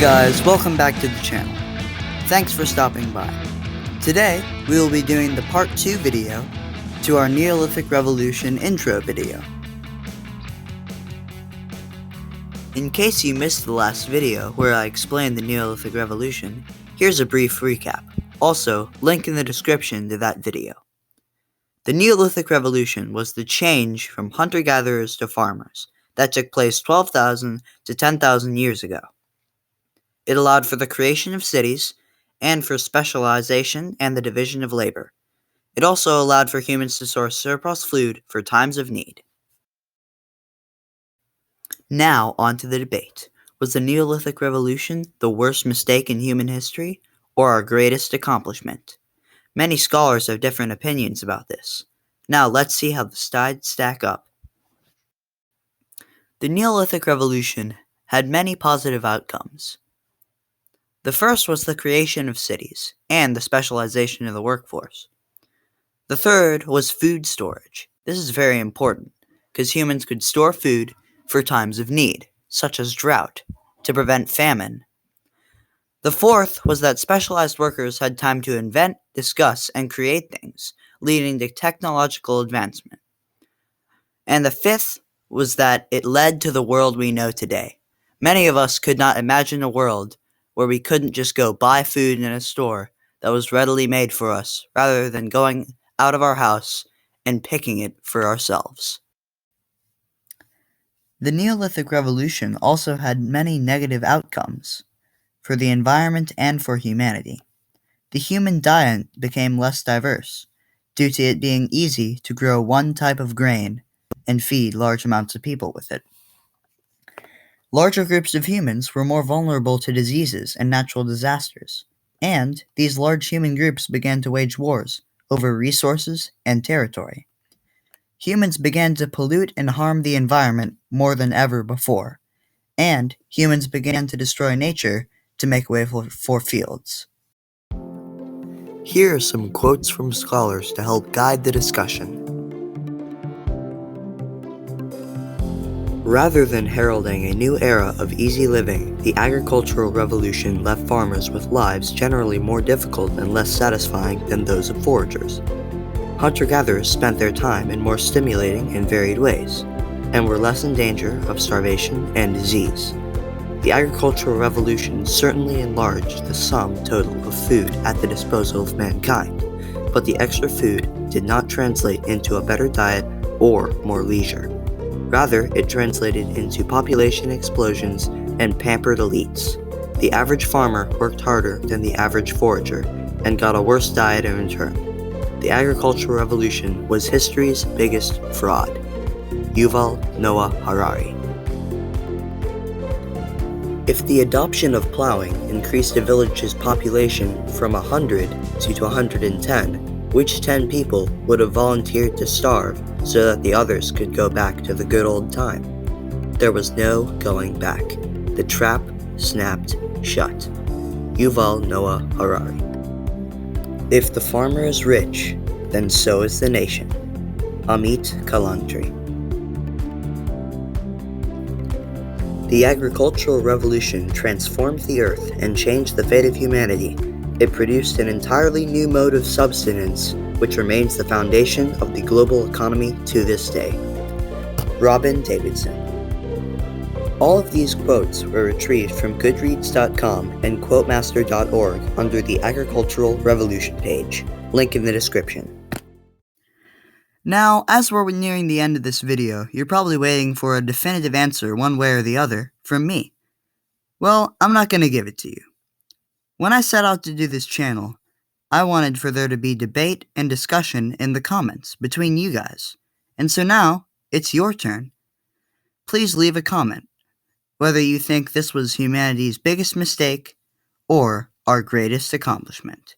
guys, welcome back to the channel. Thanks for stopping by. Today, we will be doing the part 2 video to our Neolithic Revolution intro video. In case you missed the last video where I explained the Neolithic Revolution, here's a brief recap. Also, link in the description to that video. The Neolithic Revolution was the change from hunter-gatherers to farmers that took place 12,000 to 10,000 years ago. It allowed for the creation of cities and for specialization and the division of labor. It also allowed for humans to source surplus food for times of need. Now, on to the debate. Was the Neolithic Revolution the worst mistake in human history, or our greatest accomplishment? Many scholars have different opinions about this. Now, let's see how the sides stack up. The Neolithic Revolution had many positive outcomes. The first was the creation of cities and the specialization of the workforce. The third was food storage. This is very important because humans could store food for times of need, such as drought, to prevent famine. The fourth was that specialized workers had time to invent, discuss, and create things, leading to technological advancement. And the fifth was that it led to the world we know today. Many of us could not imagine a world where we couldn't just go buy food in a store that was readily made for us, rather than going out of our house and picking it for ourselves. The Neolithic Revolution also had many negative outcomes for the environment and for humanity. The human diet became less diverse, due to it being easy to grow one type of grain and feed large amounts of people with it. Larger groups of humans were more vulnerable to diseases and natural disasters, and these large human groups began to wage wars over resources and territory. Humans began to pollute and harm the environment more than ever before, and humans began to destroy nature to make way for fields. Here are some quotes from scholars to help guide the discussion. Rather than heralding a new era of easy living, the agricultural revolution left farmers with lives generally more difficult and less satisfying than those of foragers. Hunter-gatherers spent their time in more stimulating and varied ways, and were less in danger of starvation and disease. The agricultural revolution certainly enlarged the sum total of food at the disposal of mankind, but the extra food did not translate into a better diet or more leisure. Rather, it translated into population explosions and pampered elites. The average farmer worked harder than the average forager and got a worse diet in return. The agricultural revolution was history's biggest fraud. Yuval Noah Harari. If the adoption of plowing increased a village's population from 100 to 110, which 10 people would have volunteered to starve so that the others could go back to the good old time? There was no going back. The trap snapped shut. Yuval Noah Harari. If the farmer is rich, then so is the nation. Amit Kalantri. The agricultural revolution transformed the earth and changed the fate of humanity. It produced an entirely new mode of subsistence, which remains the foundation of the global economy to this day. Robin Davidson. All of these quotes were retrieved from Goodreads.com and Quotemaster.org under the Agricultural Revolution page. Link in the description. Now, as we're nearing the end of this video, you're probably waiting for a definitive answer one way or the other from me. Well, I'm not going to give it to you. When I set out to do this channel, I wanted for there to be debate and discussion in the comments between you guys. And so now, it's your turn. Please leave a comment, whether you think this was humanity's biggest mistake or our greatest accomplishment.